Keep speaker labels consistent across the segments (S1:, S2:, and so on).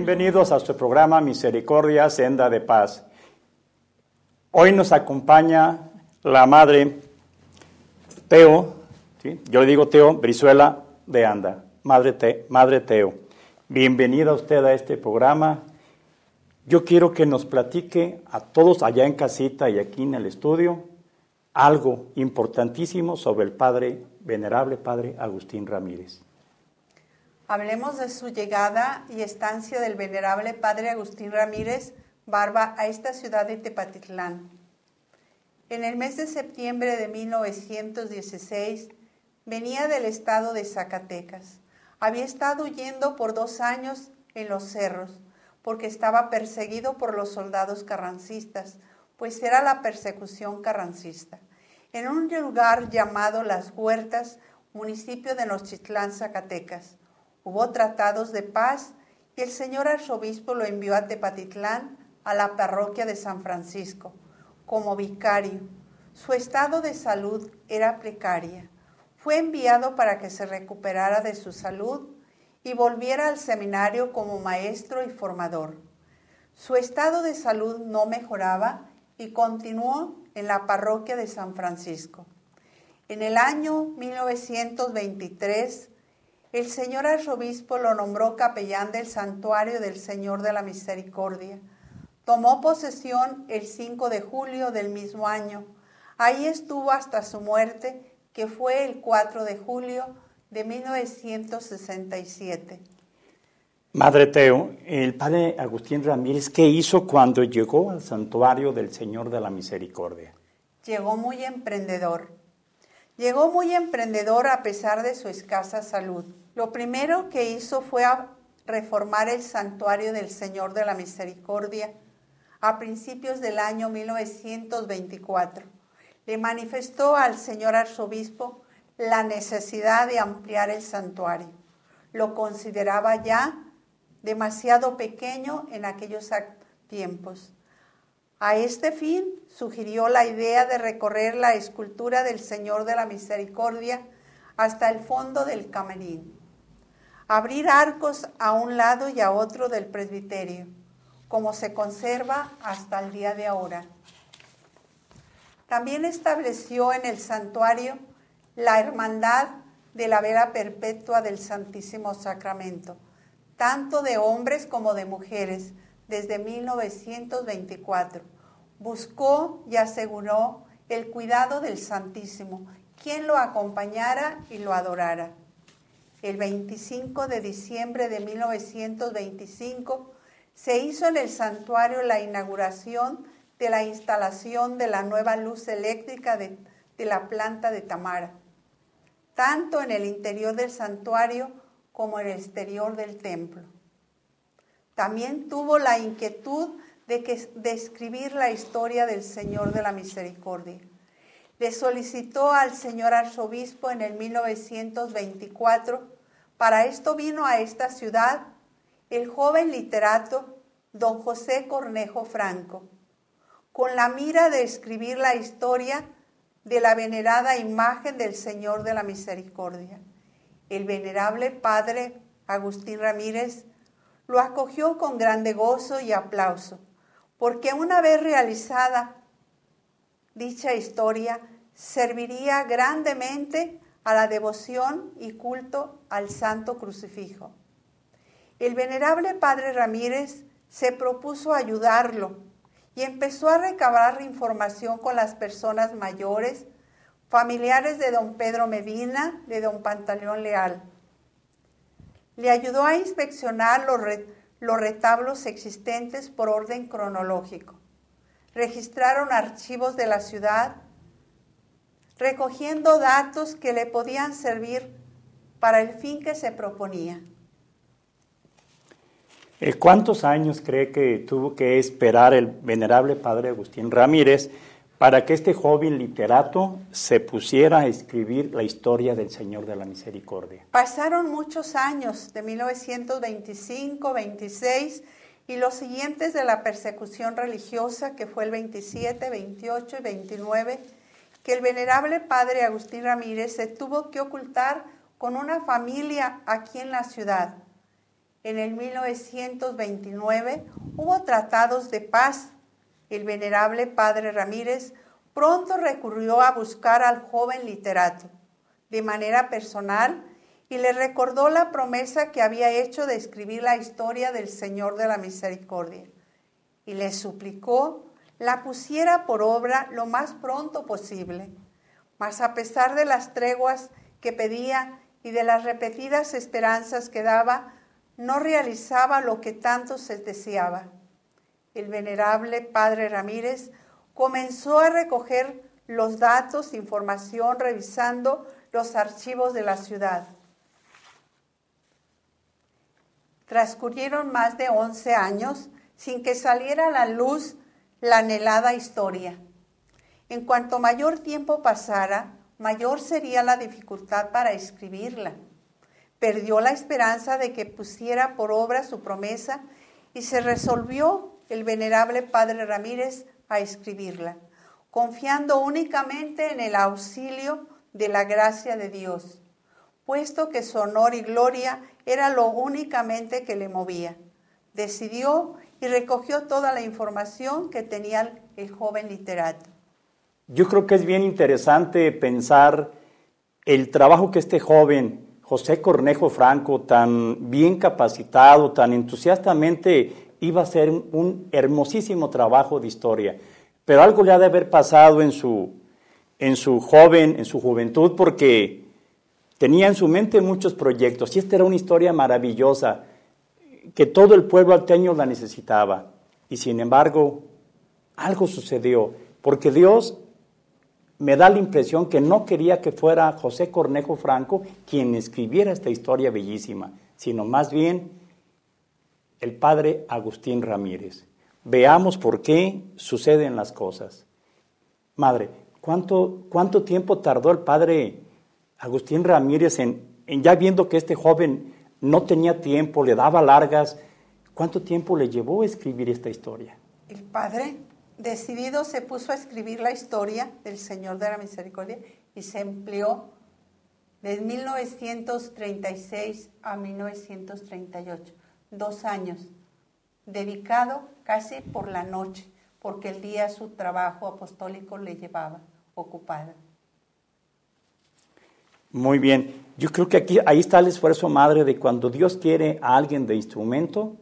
S1: Bienvenidos a su programa Misericordia, Senda de Paz. Hoy nos acompaña la madre Teo, ¿sí? Yo le digo Teo Brizuela de Anda, madre Teo. Bienvenida usted a este programa. Yo quiero que nos platique a todos allá en casita y aquí en el estudio algo importantísimo sobre el venerable padre Agustín Ramírez.
S2: Hablemos de su llegada y estancia del venerable padre Agustín Ramírez Barba a esta ciudad de Tepatitlán. En el mes de septiembre de 1916 venía del estado de Zacatecas. Había estado huyendo por 2 años en los cerros porque estaba perseguido por los soldados carrancistas, pues era la persecución carrancista. En un lugar llamado Las Huertas, municipio de Nochitlán, Zacatecas. Hubo tratados de paz y el señor arzobispo lo envió a Tepatitlán, a la parroquia de San Francisco, como vicario. Su estado de salud era precaria. Fue enviado para que se recuperara de su salud y volviera al seminario como maestro y formador. Su estado de salud no mejoraba y continuó en la parroquia de San Francisco. En el año 1923, el señor arzobispo lo nombró capellán del Santuario del Señor de la Misericordia. Tomó posesión el 5 de julio del mismo año. Ahí estuvo hasta su muerte, que fue el 4 de julio de 1967.
S1: Madre Teo, el padre Agustín Ramírez, ¿qué hizo cuando llegó al Santuario del Señor de la Misericordia?
S2: Llegó muy emprendedor. Llegó muy emprendedor a pesar de su escasa salud. Lo primero que hizo fue reformar el Santuario del Señor de la Misericordia a principios del año 1924. Le manifestó al señor arzobispo la necesidad de ampliar el santuario. Lo consideraba ya demasiado pequeño en aquellos tiempos. A este fin, sugirió la idea de recorrer la escultura del Señor de la Misericordia hasta el fondo del camerín. Abrir arcos a un lado y a otro del presbiterio, como se conserva hasta el día de ahora. También estableció en el santuario la hermandad de la vela perpetua del Santísimo Sacramento, tanto de hombres como de mujeres, desde 1924. Buscó y aseguró el cuidado del Santísimo, quien lo acompañara y lo adorara. El 25 de diciembre de 1925 se hizo en el santuario la inauguración de la instalación de la nueva luz eléctrica de la planta de Tamara, tanto en el interior del santuario como en el exterior del templo. También tuvo la inquietud de escribir la historia del Señor de la Misericordia. Le solicitó al señor arzobispo en el 1924. Para esto vino a esta ciudad el joven literato don José Cornejo Franco, con la mira de escribir la historia de la venerada imagen del Señor de la Misericordia. El venerable padre Agustín Ramírez lo acogió con grande gozo y aplauso, porque una vez realizada dicha historia, serviría grandemente a la devoción y culto al Santo Crucifijo. El venerable padre Ramírez se propuso ayudarlo y empezó a recabar información con las personas mayores, familiares de don Pedro Medina, de don Pantaleón Leal. Le ayudó a inspeccionar los retablos existentes por orden cronológico. Registraron archivos de la ciudad, recogiendo datos que le podían servir para el fin que se proponía.
S1: ¿Cuántos años cree que tuvo que esperar el venerable padre Agustín Ramírez para que este joven literato se pusiera a escribir la historia del Señor de la Misericordia?
S2: Pasaron muchos años, de 1925, 26, y los siguientes de la persecución religiosa, que fue el 27, 28 y 29, que el venerable padre Agustín Ramírez se tuvo que ocultar con una familia aquí en la ciudad. En el 1929 hubo tratados de paz. El venerable padre Ramírez pronto recurrió a buscar al joven literato de manera personal y le recordó la promesa que había hecho de escribir la historia del Señor de la Misericordia, y le suplicó la pusiera por obra lo más pronto posible. Mas a pesar de las treguas que pedía y de las repetidas esperanzas que daba, no realizaba lo que tanto se deseaba. El venerable padre Ramírez comenzó a recoger los datos, información, revisando los archivos de la ciudad. Transcurrieron más de 11 años sin que saliera a la luz la anhelada historia. En cuanto mayor tiempo pasara, mayor sería la dificultad para escribirla. Perdió la esperanza de que pusiera por obra su promesa y se resolvió el venerable padre Ramírez a escribirla, confiando únicamente en el auxilio de la gracia de Dios, puesto que su honor y gloria era lo únicamente que le movía. Decidió y recogió toda la información que tenía el joven literato.
S1: Yo creo que es bien interesante pensar el trabajo que este joven, José Cornejo Franco, tan bien capacitado, tan entusiastamente, iba a hacer un hermosísimo trabajo de historia. Pero algo le ha de haber pasado en su juventud, porque tenía en su mente muchos proyectos, y esta era una historia maravillosa, que todo el pueblo alteño la necesitaba. Y sin embargo, algo sucedió, porque Dios me da la impresión que no quería que fuera José Cornejo Franco quien escribiera esta historia bellísima, sino más bien el padre Agustín Ramírez. Veamos por qué suceden las cosas. Madre, ¿cuánto tiempo tardó el padre Agustín Ramírez en ya viendo que este joven no tenía tiempo, le daba largas? ¿Cuánto tiempo le llevó a escribir esta historia?
S2: El padre, decidido, se puso a escribir la historia del Señor de la Misericordia y se empleó de 1936 a 1938, 2 años, dedicado casi por la noche, porque el día su trabajo apostólico le llevaba ocupada.
S1: Muy bien. Yo creo que ahí está el esfuerzo, madre, de cuando Dios quiere a alguien de instrumento,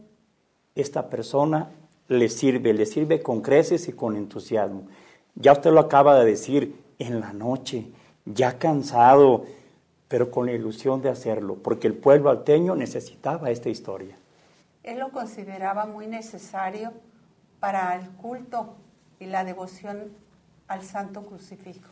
S1: esta persona le sirve con creces y con entusiasmo. Ya usted lo acaba de decir, en la noche, ya cansado, pero con la ilusión de hacerlo, porque el pueblo alteño necesitaba esta historia.
S2: Él lo consideraba muy necesario para el culto y la devoción al Santo Crucifijo.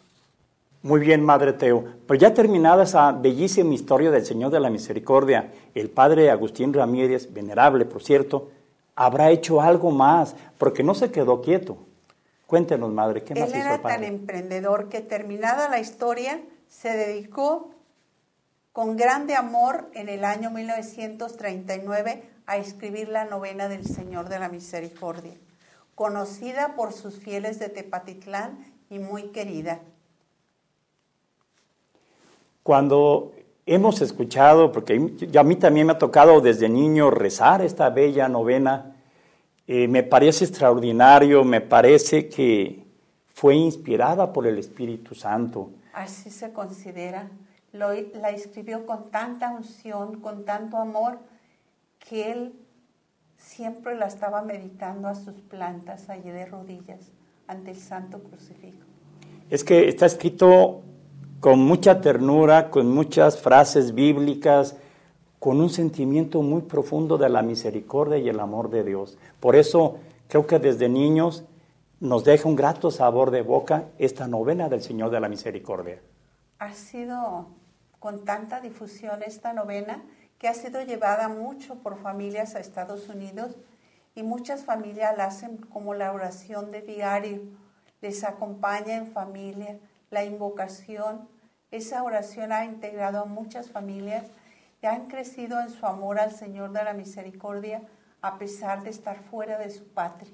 S1: Muy bien, Madre Teo. Pues ya terminada esa bellísima historia del Señor de la Misericordia, el padre Agustín Ramírez, venerable por cierto, habrá hecho algo más, porque no se quedó quieto. Cuéntenos, Madre, ¿qué más hizo el padre?
S2: Él era tan emprendedor que, terminada la historia, se dedicó con grande amor en el año 1939 a escribir la novena del Señor de la Misericordia, conocida por sus fieles de Tepatitlán y muy querida.
S1: Cuando hemos escuchado, porque a mí también me ha tocado desde niño rezar esta bella novena, me parece extraordinario, me parece que fue inspirada por el Espíritu Santo.
S2: Así se considera. La escribió con tanta unción, con tanto amor, que él siempre la estaba meditando a sus plantas, allí de rodillas, ante el Santo Crucifijo.
S1: Es que está escrito con mucha ternura, con muchas frases bíblicas, con un sentimiento muy profundo de la misericordia y el amor de Dios. Por eso creo que desde niños nos deja un grato sabor de boca esta novena del Señor de la Misericordia.
S2: Ha sido con tanta difusión esta novena que ha sido llevada mucho por familias a Estados Unidos, y muchas familias la hacen como la oración de diario, les acompaña en familia. La invocación, esa oración ha integrado a muchas familias y han crecido en su amor al Señor de la Misericordia a pesar de estar fuera de su patria.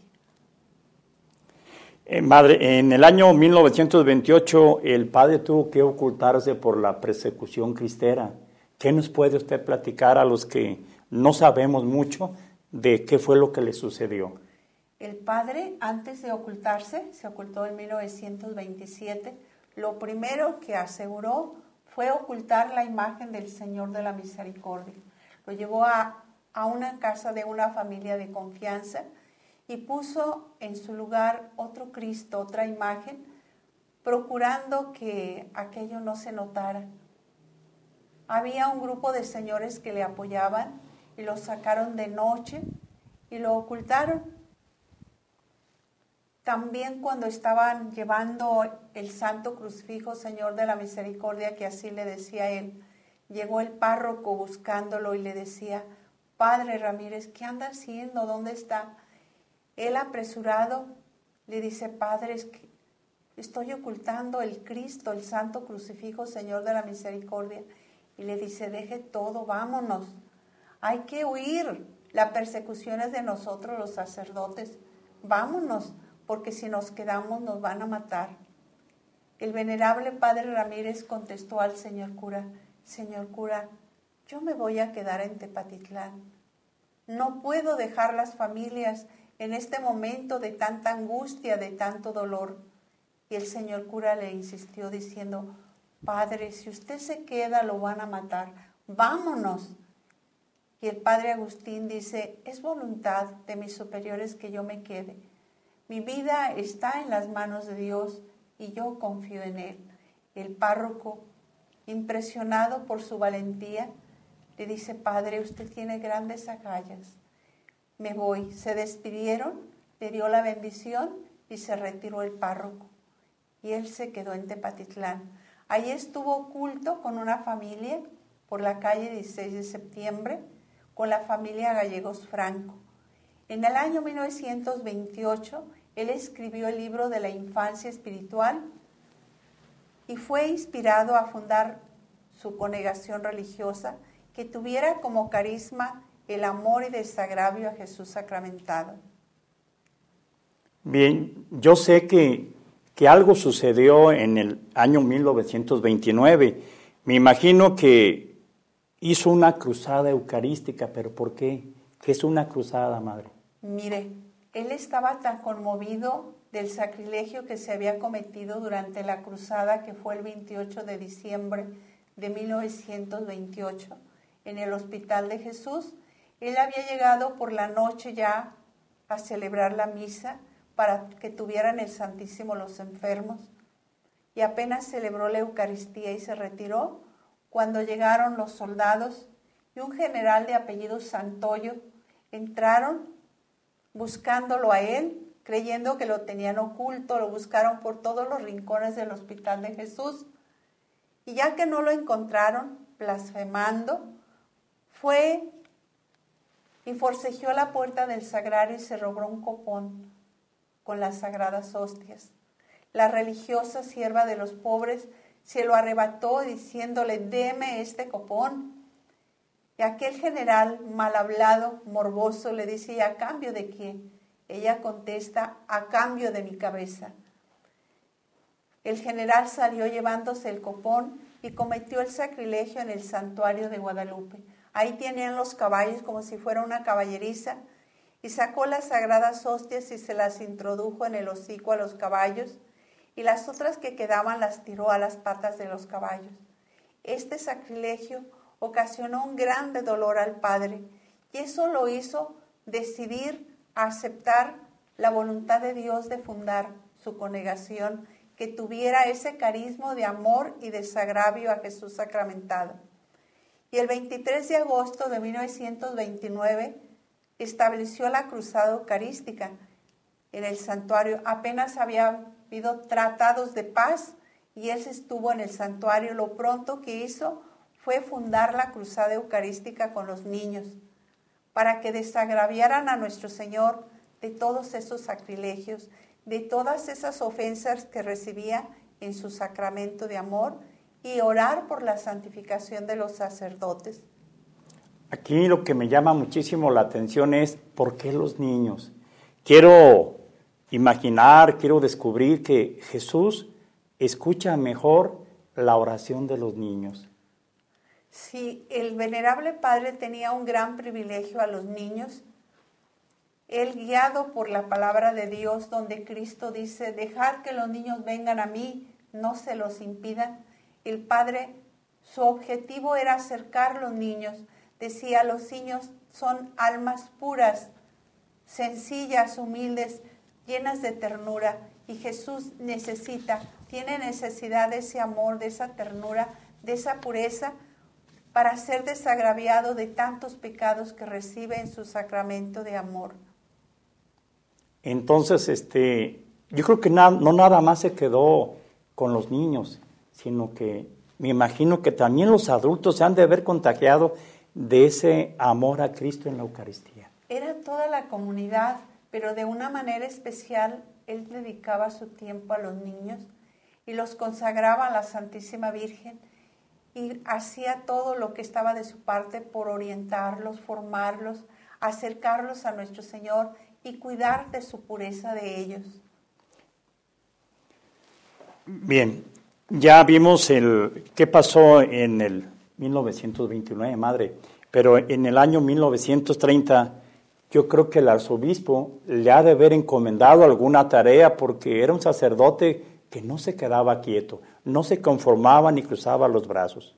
S1: Madre, en el año 1928 el padre tuvo que ocultarse por la persecución cristera. ¿Qué nos puede usted platicar a los que no sabemos mucho de qué fue lo que le sucedió.
S2: El padre, antes de ocultarse, se ocultó en 1927, lo primero que aseguró fue ocultar la imagen del Señor de la Misericordia. Lo llevó a una casa de una familia de confianza y puso en su lugar otro Cristo, otra imagen, procurando que aquello no se notara. Había un grupo de señores que le apoyaban y lo sacaron de noche y lo ocultaron. También cuando estaban llevando el Santo Crucifijo, Señor de la Misericordia, que así le decía él, llegó el párroco buscándolo y le decía, Padre Ramírez, ¿qué anda haciendo? ¿Dónde está? Él apresurado le dice, Padre, es que estoy ocultando el Cristo, el Santo Crucifijo, Señor de la Misericordia. Y le dice, deje todo, vámonos. Hay que huir. La persecución es de nosotros los sacerdotes. Vámonos, porque si nos quedamos nos van a matar. El venerable Padre Ramírez contestó al señor cura, Señor cura, yo me voy a quedar en Tepatitlán. No puedo dejar las familias en este momento de tanta angustia, de tanto dolor. Y el señor cura le insistió diciendo, Padre, si usted se queda lo van a matar, vámonos. Y el padre Agustín dice, es voluntad de mis superiores que yo me quede. Mi vida está en las manos de Dios y yo confío en Él. El párroco, impresionado por su valentía, le dice, Padre, usted tiene grandes agallas. Me voy. Se despidieron, le dio la bendición y se retiró el párroco. Y él se quedó en Tepatitlán. Allí estuvo oculto con una familia por la calle 16 de septiembre, con la familia Gallegos Franco. En el año 1928, él escribió el libro de la infancia espiritual y fue inspirado a fundar su congregación religiosa que tuviera como carisma el amor y desagravio a Jesús sacramentado.
S1: Bien, yo sé que algo sucedió en el año 1929. Me imagino que hizo una cruzada eucarística, pero ¿por qué? ¿Qué es una cruzada, madre?
S2: Mire, él estaba tan conmovido del sacrilegio que se había cometido durante la cruzada que fue el 28 de diciembre de 1928 en el Hospital de Jesús. Él había llegado por la noche ya a celebrar la misa para que tuvieran el Santísimo los enfermos. Y apenas celebró la Eucaristía y se retiró cuando llegaron los soldados y un general de apellido Santoyo. Entraron buscándolo a él, creyendo que lo tenían oculto, lo buscaron por todos los rincones del Hospital de Jesús. Y ya que no lo encontraron, blasfemando, fue y forcejeó la puerta del sagrario y se robó un copón con las sagradas hostias. La religiosa sierva de los pobres se lo arrebató diciéndole, deme este copón. Y aquel general mal hablado, morboso, le dice, ¿y a cambio de qué? Ella contesta, a cambio de mi cabeza. El general salió llevándose el copón y cometió el sacrilegio en el santuario de Guadalupe. Ahí tenían los caballos como si fuera una caballeriza y sacó las sagradas hostias y se las introdujo en el hocico a los caballos y las otras que quedaban las tiró a las patas de los caballos. Este sacrilegio ocasionó un grande dolor al padre y eso lo hizo decidir aceptar la voluntad de Dios de fundar su congregación que tuviera ese carisma de amor y desagravio a Jesús sacramentado. Y el 23 de agosto de 1929 estableció la cruzada eucarística en el santuario. Apenas había habido tratados de paz y él estuvo en el santuario. Lo pronto que hizo fue fundar la cruzada eucarística con los niños para que desagraviaran a nuestro Señor de todos esos sacrilegios, de todas esas ofensas que recibía en su sacramento de amor y orar por la santificación de los sacerdotes.
S1: Aquí lo que me llama muchísimo la atención es ¿por qué los niños? Quiero imaginar, quiero descubrir que Jesús escucha mejor la oración de los niños.
S2: Sí, el venerable padre tenía un gran privilegio a los niños. Él, guiado por la palabra de Dios, donde Cristo dice, dejad que los niños vengan a mí, no se los impidan. El padre, su objetivo era acercar a los niños. Decía, los niños son almas puras, sencillas, humildes, llenas de ternura. Y Jesús tiene necesidad de ese amor, de esa ternura, de esa pureza, para ser desagraviado de tantos pecados que recibe en su sacramento de amor.
S1: Entonces, yo creo que no nada más se quedó con los niños, sino que me imagino que también los adultos se han de haber contagiado de ese amor a Cristo en la Eucaristía.
S2: Era toda la comunidad, pero de una manera especial él dedicaba su tiempo a los niños y los consagraba a la Santísima Virgen y hacía todo lo que estaba de su parte por orientarlos, formarlos, acercarlos a nuestro Señor y cuidar de su pureza de ellos.
S1: Bien, ya vimos qué pasó en el 1929, madre, pero en el año 1930 yo creo que el arzobispo le ha de haber encomendado alguna tarea porque era un sacerdote que no se quedaba quieto, no se conformaba ni cruzaba los brazos.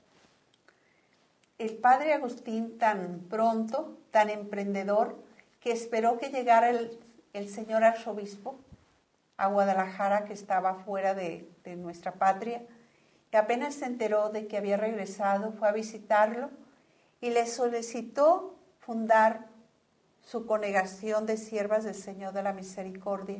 S2: El padre Agustín tan pronto, tan emprendedor, que esperó que llegara el señor arzobispo a Guadalajara, que estaba fuera de nuestra patria, y apenas se enteró de que había regresado, fue a visitarlo y le solicitó fundar su congregación de siervas del Señor de la Misericordia.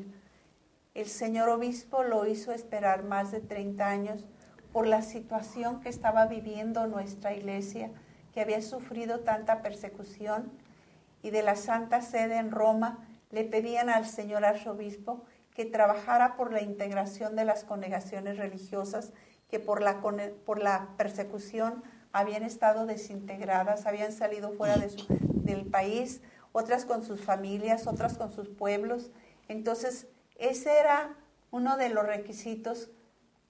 S2: El señor obispo lo hizo esperar más de 30 años por la situación que estaba viviendo nuestra iglesia, que había sufrido tanta persecución, y de la Santa Sede en Roma le pedían al señor arzobispo que trabajara por la integración de las congregaciones religiosas que por la persecución habían estado desintegradas, habían salido fuera del país, otras con sus familias, otras con sus pueblos. Entonces, ese era uno de los requisitos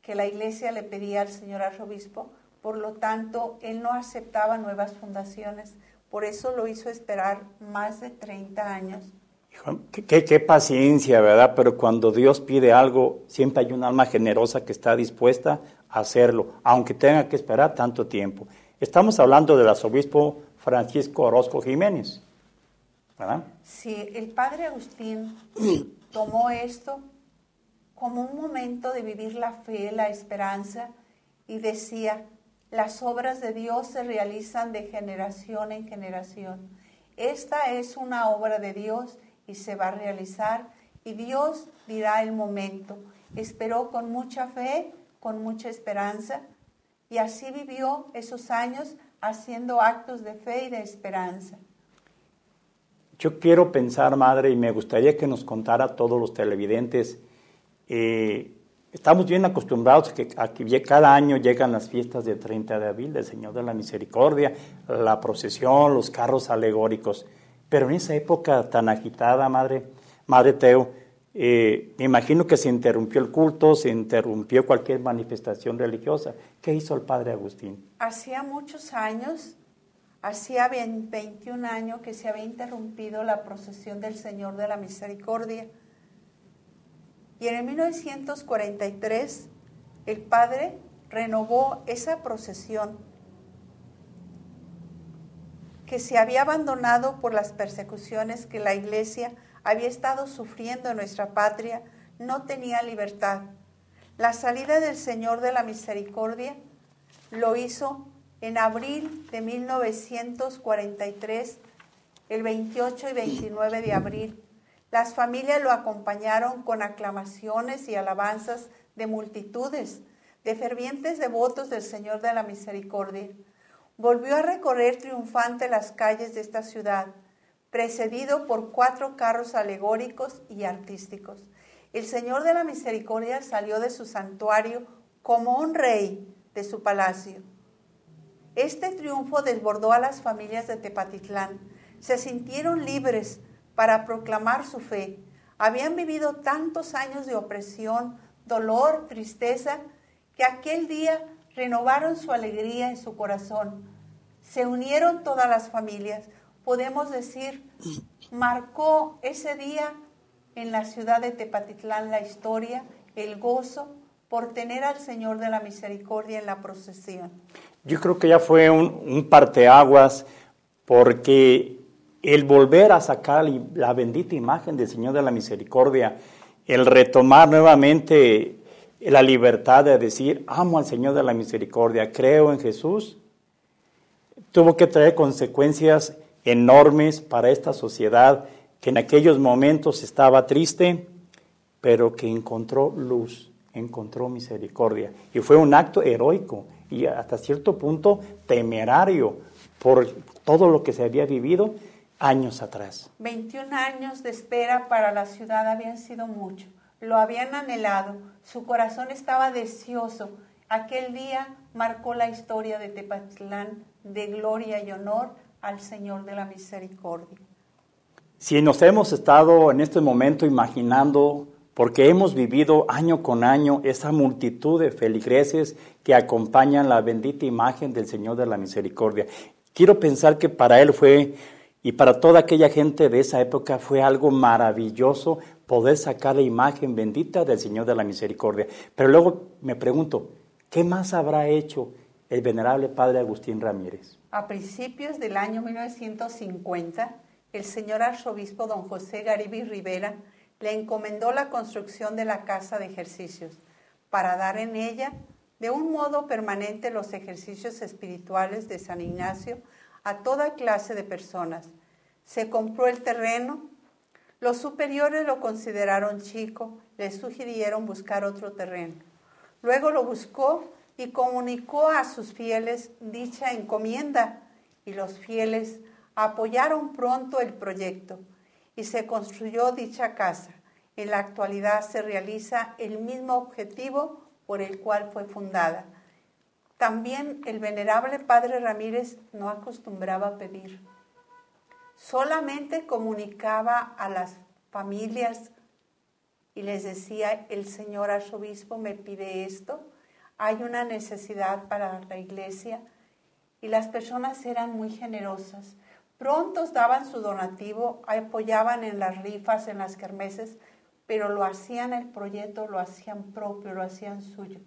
S2: que la iglesia le pedía al señor arzobispo. Por lo tanto, él no aceptaba nuevas fundaciones. Por eso lo hizo esperar más de 30 años.
S1: Qué paciencia, ¿verdad? Pero cuando Dios pide algo, siempre hay un alma generosa que está dispuesta a hacerlo, aunque tenga que esperar tanto tiempo. Estamos hablando del arzobispo Francisco Orozco Jiménez, ¿verdad?
S2: Sí, el padre Agustín tomó esto como un momento de vivir la fe, la esperanza, y decía, las obras de Dios se realizan de generación en generación. Esta es una obra de Dios y se va a realizar, y Dios dirá el momento. Esperó con mucha fe, con mucha esperanza, y así vivió esos años haciendo actos de fe y de esperanza.
S1: Yo quiero pensar, madre, y me gustaría que nos contara a todos los televidentes, estamos bien acostumbrados a que cada año llegan las fiestas del 30 de abril, del Señor de la Misericordia, la procesión, los carros alegóricos, pero en esa época tan agitada, madre Teo, me imagino que se interrumpió el culto, se interrumpió cualquier manifestación religiosa. ¿Qué hizo el padre Agustín?
S2: Hacía muchos años, hacía 21 años que se había interrumpido la procesión del Señor de la Misericordia. Y en el 1943 el padre renovó esa procesión que se había abandonado por las persecuciones que la iglesia había estado sufriendo en nuestra patria, no tenía libertad. La salida del Señor de la Misericordia lo hizo en abril de 1943, el 28 y 29 de abril. Las familias lo acompañaron con aclamaciones y alabanzas de multitudes, de fervientes devotos del Señor de la Misericordia. Volvió a recorrer triunfante las calles de esta ciudad, precedido por 4 carros alegóricos y artísticos. El Señor de la Misericordia salió de su santuario como un rey de su palacio. Este triunfo desbordó a las familias de Tepatitlán. Se sintieron libres para proclamar su fe. Habían vivido tantos años de opresión, dolor, tristeza, que aquel día renovaron su alegría en su corazón. Se unieron todas las familias. Podemos decir, marcó ese día en la ciudad de Tepatitlán la historia, el gozo por tener al Señor de la Misericordia en la procesión.
S1: Yo creo que ya fue un parteaguas, porque el volver a sacar la bendita imagen del Señor de la Misericordia, el retomar nuevamente la libertad de decir, amo al Señor de la Misericordia, creo en Jesús, tuvo que traer consecuencias enormes para esta sociedad que en aquellos momentos estaba triste, pero que encontró luz, encontró misericordia. Y fue un acto heroico y hasta cierto punto temerario por todo lo que se había vivido años atrás.
S2: 21 años de espera para la ciudad habían sido mucho. Lo habían anhelado, su corazón estaba deseoso. Aquel día marcó la historia de Tepatitlán de gloria y honor al Señor de la Misericordia.
S1: Si nos hemos estado en este momento imaginando, porque hemos vivido año con año esa multitud de feligreses que acompañan la bendita imagen del Señor de la Misericordia, quiero pensar que para él fue, y para toda aquella gente de esa época, fue algo maravilloso poder sacar la imagen bendita del Señor de la Misericordia. Pero luego me pregunto, ¿qué más habrá hecho el venerable Padre Agustín Ramírez?
S2: A principios del año 1950, el señor arzobispo don José Garibay Rivera le encomendó la construcción de la casa de ejercicios para dar en ella de un modo permanente los ejercicios espirituales de San Ignacio a toda clase de personas. Se compró el terreno. Los superiores lo consideraron chico, le sugirieron buscar otro terreno. Luego lo buscó y comunicó a sus fieles dicha encomienda, y los fieles apoyaron pronto el proyecto y se construyó dicha casa. En la actualidad se realiza el mismo objetivo por el cual fue fundada. También el venerable Padre Ramírez no acostumbraba a pedir. Solamente comunicaba a las familias y les decía, el señor arzobispo me pide esto, hay una necesidad para la iglesia, y las personas eran muy generosas. Prontos daban su donativo, apoyaban en las rifas, en las kermeses, pero lo hacían el proyecto, lo hacían propio, lo hacían suyo.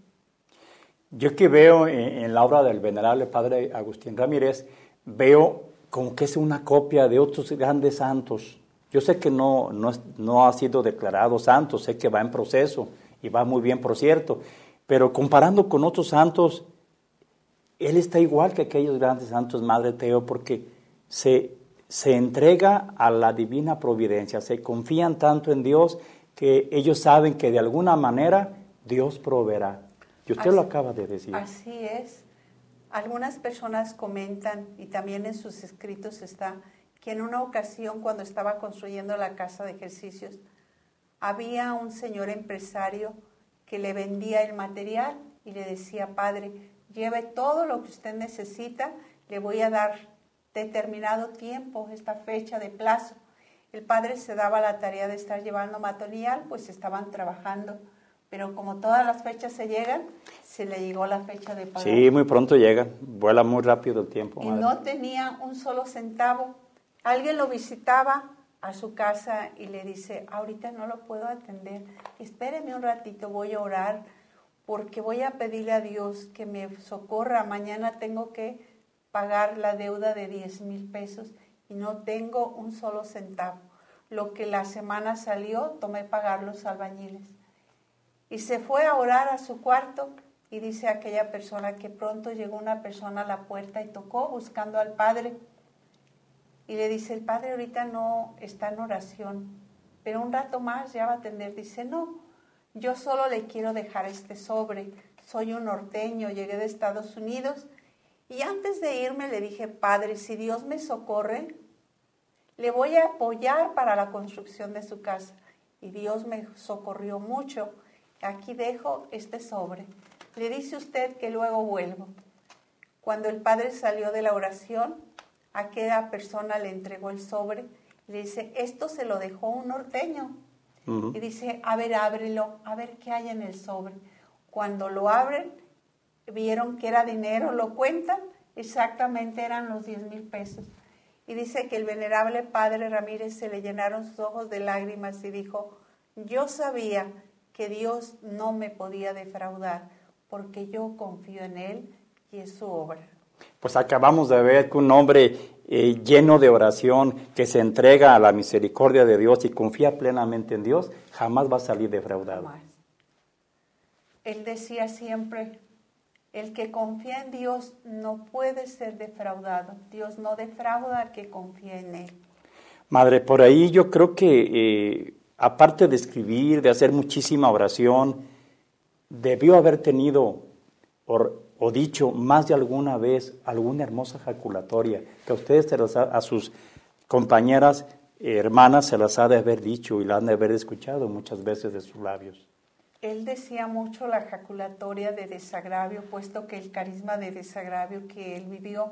S1: Yo que veo en la obra del venerable Padre Agustín Ramírez, veo como que es una copia de otros grandes santos. Yo sé que no ha sido declarado santo, sé que va en proceso y va muy bien, por cierto, pero comparando con otros santos, él está igual que aquellos grandes santos, Madre Teo, porque se entrega a la divina providencia, se confían tanto en Dios que ellos saben que de alguna manera Dios proveerá. Y usted lo acaba de decir.
S2: Así es. Algunas personas comentan, y también en sus escritos está, que en una ocasión cuando estaba construyendo la casa de ejercicios, había un señor empresario que le vendía el material y le decía, padre, lleve todo lo que usted necesita, le voy a dar determinado tiempo, esta fecha de plazo. El padre se daba la tarea de estar llevando material, pues estaban trabajando, pero como todas las fechas se llegan, se le llegó la fecha de pagar.
S1: Sí, muy pronto llegan, vuela muy rápido el tiempo.
S2: Y no tenía un solo centavo. Alguien lo visitaba a su casa y le dice, ahorita no lo puedo atender, espéreme un ratito, voy a orar, porque voy a pedirle a Dios que me socorra. Mañana tengo que pagar la deuda de 10,000 pesos y no tengo un solo centavo. Lo que la semana salió, tomé pagar los albañiles. Y se fue a orar a su cuarto y dice aquella persona que pronto llegó una persona a la puerta y tocó buscando al padre. Y le dice, el padre ahorita no está en oración, pero un rato más ya va a atender. Dice, no, yo solo le quiero dejar este sobre. Soy un norteño, llegué de Estados Unidos. Y antes de irme le dije, padre, si Dios me socorre, le voy a apoyar para la construcción de su casa. Y Dios me socorrió mucho. Aquí dejo este sobre. Le dice usted que luego vuelvo. Cuando el padre salió de la oración, aquella persona le entregó el sobre. Le dice, esto se lo dejó un norteño. Uh-huh. Y dice, a ver, ábrelo, a ver qué hay en el sobre. Cuando lo abren, vieron que era dinero, lo cuentan, exactamente eran los 10,000 pesos. Y dice que el venerable padre Ramírez se le llenaron sus ojos de lágrimas y dijo, yo sabía que Dios no me podía defraudar porque yo confío en Él y en su obra.
S1: Pues acabamos de ver que un hombre lleno de oración, que se entrega a la misericordia de Dios y confía plenamente en Dios, jamás va a salir defraudado.
S2: Jamás. Él decía siempre, el que confía en Dios no puede ser defraudado. Dios no defrauda al que confía en Él.
S1: Madre, por ahí yo creo que aparte de escribir, de hacer muchísima oración, debió haber tenido o dicho más de alguna vez alguna hermosa jaculatoria, que a ustedes, a sus compañeras, hermanas, se las ha de haber dicho y la han de haber escuchado muchas veces de sus labios.
S2: Él decía mucho la jaculatoria de desagravio, puesto que el carisma de desagravio que él vivió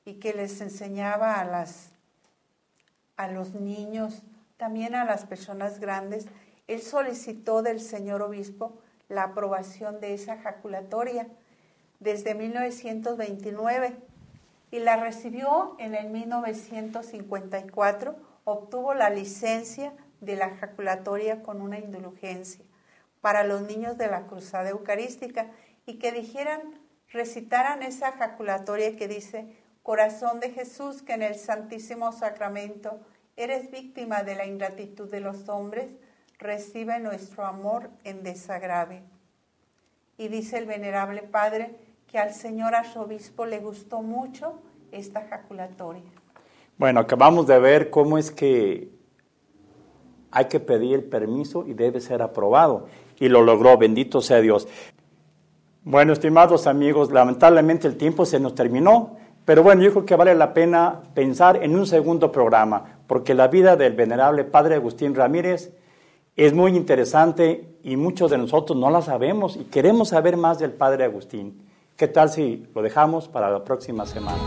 S2: y que les enseñaba a los niños, también a las personas grandes, él solicitó del señor obispo la aprobación de esa jaculatoria desde 1929 y la recibió en el 1954, obtuvo la licencia de la jaculatoria con una indulgencia para los niños de la Cruzada Eucarística y que recitaran esa jaculatoria que dice, Corazón de Jesús, que en el Santísimo Sacramento eres víctima de la ingratitud de los hombres, recibe nuestro amor en desagravio. Y dice el venerable padre que al señor arzobispo le gustó mucho esta jaculatoria.
S1: Bueno, acabamos de ver cómo es que hay que pedir el permiso y debe ser aprobado. Y lo logró, bendito sea Dios. Bueno, estimados amigos, lamentablemente el tiempo se nos terminó, pero bueno, yo creo que vale la pena pensar en un segundo programa, porque la vida del venerable padre Agustín Ramírez es muy interesante y muchos de nosotros no la sabemos y queremos saber más del padre Agustín. ¿Qué tal si lo dejamos para la próxima semana?